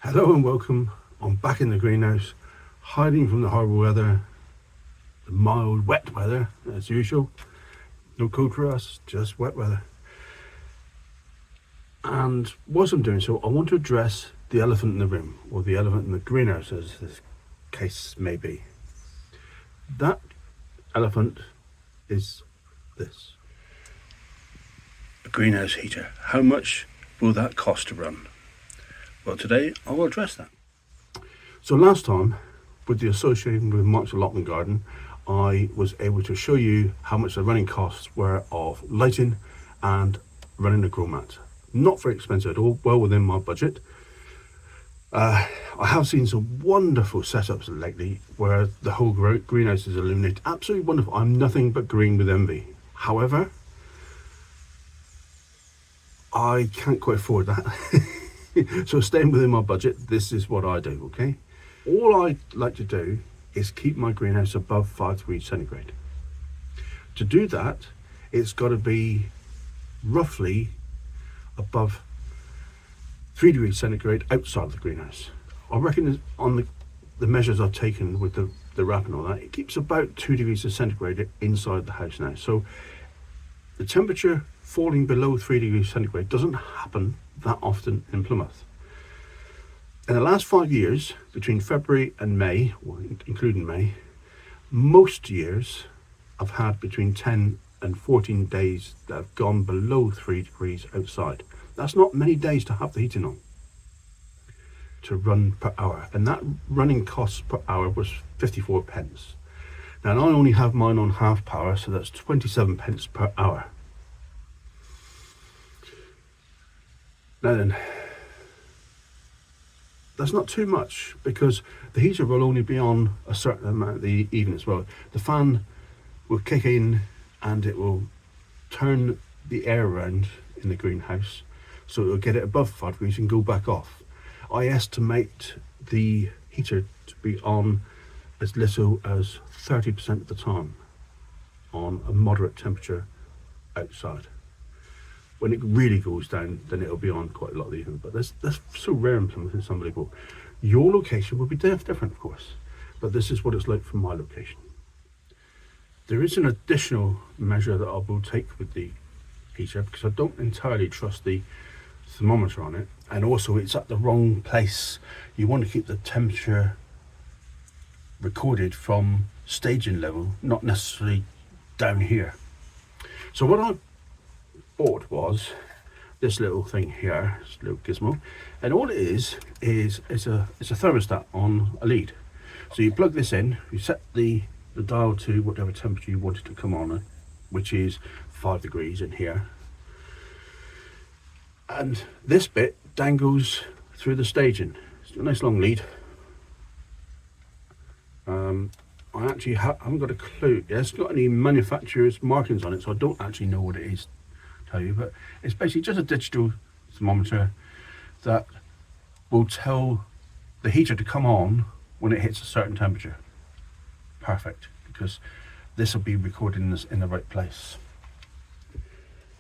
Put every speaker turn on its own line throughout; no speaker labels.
Hello and welcome. I'm back in the greenhouse, hiding from the horrible weather, the mild, wet weather as usual. No cold for us, just wet weather. And whilst I'm doing so, I want to address the elephant in the room, or the elephant in the greenhouse as this case may be. That elephant is this. A greenhouse heater. How much will that cost to run? Well, today I will address that. So last time, with the association with Mark's Allotment Garden, I was able to show you how much the running costs were of lighting and running a grow mat. Not very expensive at all, well within my budget. I have seen some wonderful setups lately where the whole greenhouse is illuminated. Absolutely wonderful. I'm nothing but green with envy. However, I can't quite afford that. So staying within my budget, this is what I do, okay? All I like to do is keep my greenhouse above 5 degrees centigrade. To do that, it's got to be roughly above 3 degrees centigrade outside of the greenhouse. I reckon on the measures I've taken with the wrap and all that, it keeps about 2 degrees centigrade inside the house now. So the temperature falling below 3 degrees centigrade doesn't happen that often in Plymouth. In the last 5 years, between February and May, or including May, most years I've had between 10 and 14 days that have gone below 3 degrees outside. That's not many days to have the heating on to run per hour, and that running cost per hour was 54 pence. Now, I only have mine on half power, so that's 27 pence per hour. Now then, that's not too much because the heater will only be on a certain amount of the evening as well. The fan will kick in and it will turn the air around in the greenhouse, so it will get it above 5 degrees and go back off. I estimate the heater to be on as little as 30% of the time on a moderate temperature outside. When it really goes down, then it'll be on quite a lot of the evening. But that's so rare in Plymouth, it's unbelievable. Your location will be different, of course, but this is what it's like from my location. There is an additional measure that I will take with the heater because I don't entirely trust the thermometer on it, and also it's at the wrong place. You want to keep the temperature recorded from staging level, not necessarily down here. So what I bought was this little thing here, this little gizmo, and all it is it's a thermostat on a lead. So you plug this in, you set the dial to whatever temperature you want it to come on, which is 5 degrees in here, and this bit dangles through the staging. It's a nice long lead. I actually haven't got a clue. It hasn't got any manufacturer's markings on it, so I don't actually know what it is, tell you, but it's basically just a digital thermometer that will tell the heater to come on when it hits a certain temperature. Perfect, because this will be recording this in the right place.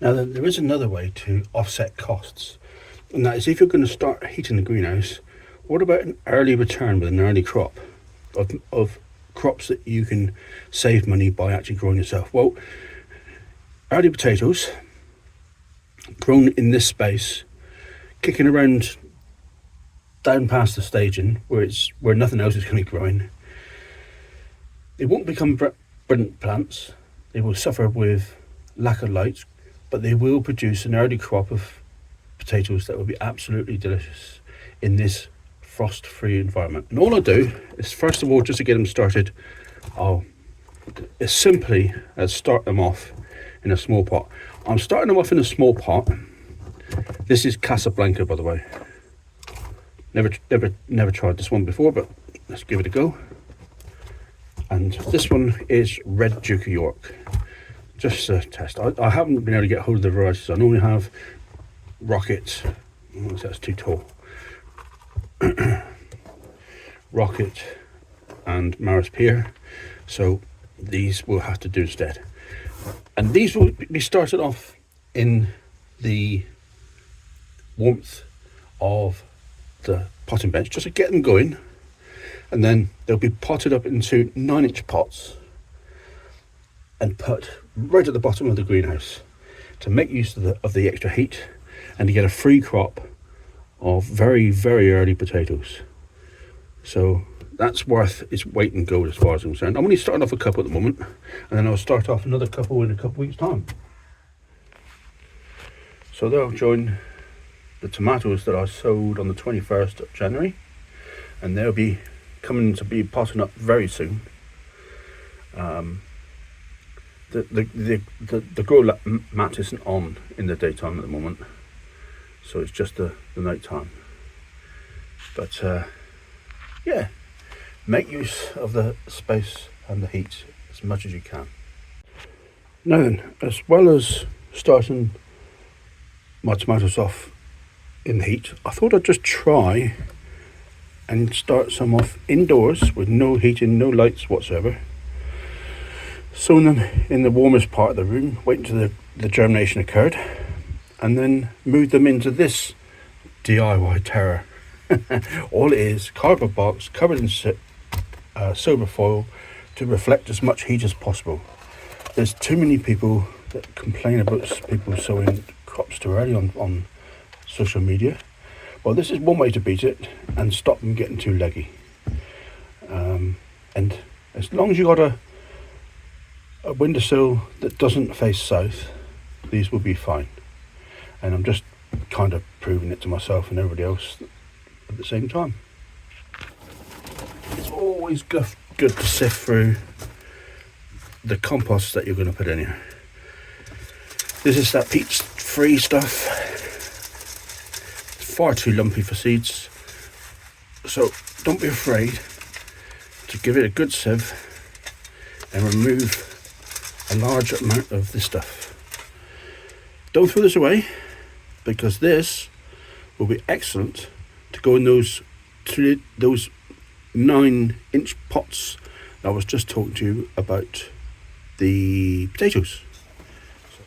Now then, there is another way to offset costs, and that is if you're going to start heating the greenhouse, what about an early return with an early crop of crops that you can save money by actually growing yourself? Well, early potatoes grown in this space, kicking around down past the staging where nothing else is going to be growing, they won't become brilliant plants. They will suffer with lack of light, but they will produce an early crop of potatoes that will be absolutely delicious in this frost-free environment. And all I do is, first of all, just to get them started, I'll as simply as start them off in a small pot. I'm starting them off in a small pot. This is Casablanca, by the way. Never tried this one before, but let's give it a go. And this one is Red Duke of York. Just a test. I haven't been able to get hold of the varieties. I normally have Rocket. Oh, that's too tall. Rocket and Maris Peer. So these will have to do instead. And these will be started off in the warmth of the potting bench just to get them going, and then they'll be potted up into 9-inch pots and put right at the bottom of the greenhouse to make use of the extra heat and to get a free crop of very, very early potatoes. So that's worth its weight in gold as far as I'm concerned. I'm only starting off a couple at the moment, and then I'll start off another couple in a couple of weeks' time. So they'll join the tomatoes that I sowed on the 21st of January, and they'll be coming to be potting up very soon. The grow mat isn't on in the daytime at the moment, so it's just the night time. But yeah, make use of the space and the heat as much as you can. Now then, as well as starting my tomatoes off in the heat, I thought I'd just try and start some off indoors with no heating, no lights whatsoever. Sowing them in the warmest part of the room, waiting till the germination occurred, and then moved them into this DIY terror. All it is, cardboard box covered in silver foil to reflect as much heat as possible. There's too many people that complain about people sowing crops too early on social media. Well, this is one way to beat it and stop them getting too leggy. And as long as you got a windowsill that doesn't face south, these will be fine. And I'm just kind of proving it to myself and everybody else at the same time. It's always good to sift through the compost that you're going to put in here. This is that peat-free stuff. It's far too lumpy for seeds, so don't be afraid to give it a good sieve and remove a large amount of this stuff. Don't throw this away, because this will be excellent to go in those 9-inch pots that I was just talking to you about the potatoes. So,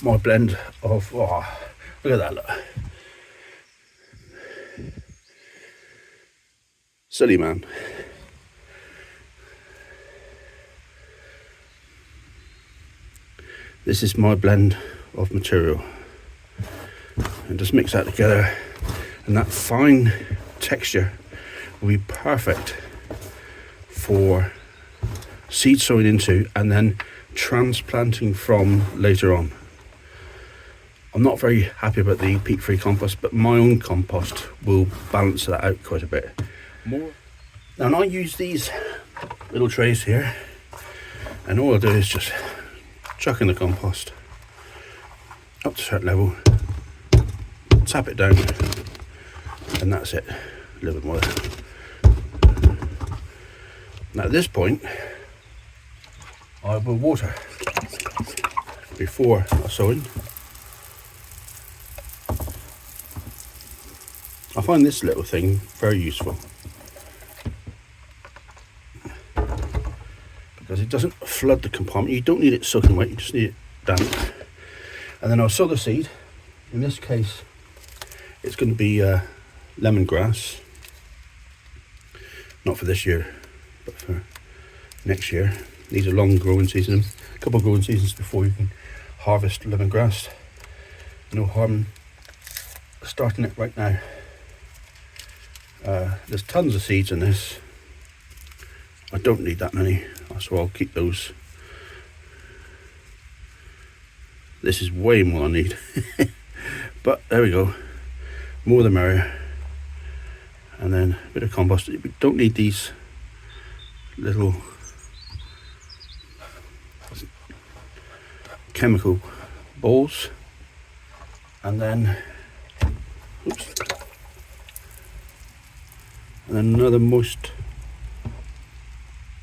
my blend of, oh, look at that, look. Silly man. This is my blend of material, and just mix that together, and that fine texture will be perfect for seed sowing into and then transplanting from later on. I'm not very happy about the peat-free compost, but my own compost will balance that out quite a bit more. Now, I use these little trays here, and all I do is just chuck in the compost up to a certain level, tap it down, and that's it. A little bit more. Now at this point, I will water before I sow in. I find this little thing very useful because it doesn't flood the compartment. You don't need it soaking wet, you just need it damp. And then I'll sow the seed. In this case, it's going to be lemongrass. Not for this year, but for next year. These are long growing seasons. A couple of growing seasons before you can harvest lemongrass. No harm starting it right now. There's tons of seeds in this. I don't need that many, so I'll keep those. This is way more than I need. But there we go. More the merrier. And then a bit of compost. We don't need these little chemical balls. And then, oops. And then another moist.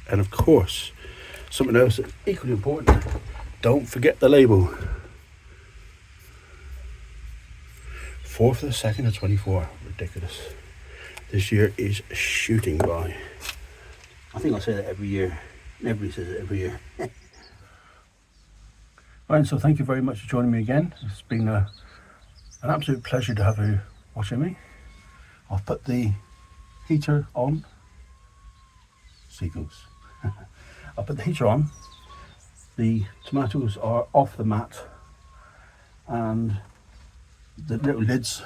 And of course, something else that's equally important. Don't forget the label. 4th of the 2nd of 24. Ridiculous. This year is shooting by. I think I say that every year. Everybody says it every year. Right, so thank you very much for joining me again. It's been an absolute pleasure to have you watching me. I've put the heater on. Seagulls. I put the heater on. The tomatoes are off the mat, and the little lids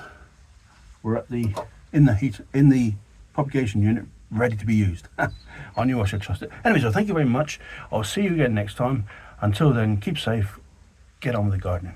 were at the in the propagation unit, ready to be used. I knew I should trust it. Anyway, so thank you very much. I'll see you again next time. Until then, keep safe. Get on with the gardening.